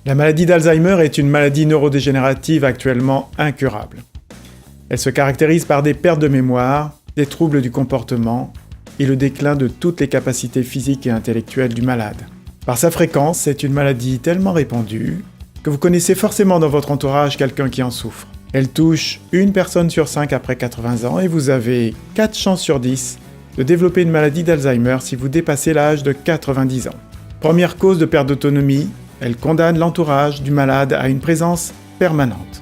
La maladie d'Alzheimer est une maladie neurodégénérative actuellement incurable. Elle se caractérise par des pertes de mémoire, des troubles du comportement et le déclin de toutes les capacités physiques et intellectuelles du malade. Par sa fréquence, c'est une maladie tellement répandue que vous connaissez forcément dans votre entourage quelqu'un qui en souffre. Elle touche une personne sur 5 après 80 ans et vous avez 4 chances sur 10 de développer une maladie d'Alzheimer si vous dépassez l'âge de 90 ans. Première cause de perte d'autonomie, elle condamne l'entourage du malade à une présence permanente.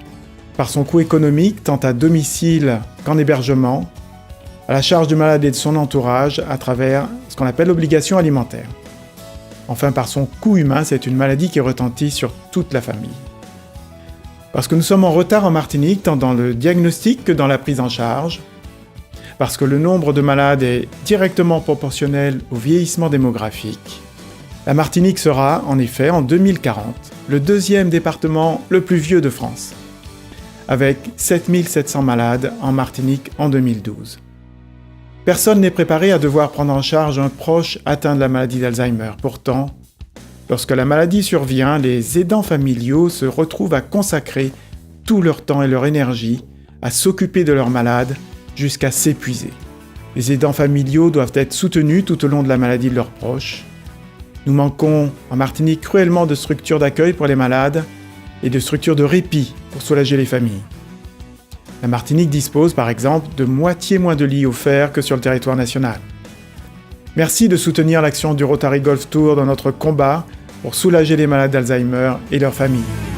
Par son coût économique, tant à domicile qu'en hébergement, à la charge du malade et de son entourage à travers ce qu'on appelle l'obligation alimentaire. Enfin, par son coût humain, c'est une maladie qui retentit sur toute la famille. Parce que nous sommes en retard en Martinique, tant dans le diagnostic que dans la prise en charge, parce que le nombre de malades est directement proportionnel au vieillissement démographique, la Martinique sera, en effet, en 2040, le deuxième département le plus vieux de France, avec 7700 malades en Martinique en 2012. Personne n'est préparé à devoir prendre en charge un proche atteint de la maladie d'Alzheimer. Pourtant, lorsque la maladie survient, les aidants familiaux se retrouvent à consacrer tout leur temps et leur énergie à s'occuper de leur malade jusqu'à s'épuiser. Les aidants familiaux doivent être soutenus tout au long de la maladie de leurs proches. Nous manquons en Martinique cruellement de structures d'accueil pour les malades et de structures de répit pour soulager les familles. La Martinique dispose par exemple de moitié moins de lits offerts que sur le territoire national. Merci de soutenir l'action du Rotary Golf Tour dans notre combat pour soulager les malades d'Alzheimer et leurs familles.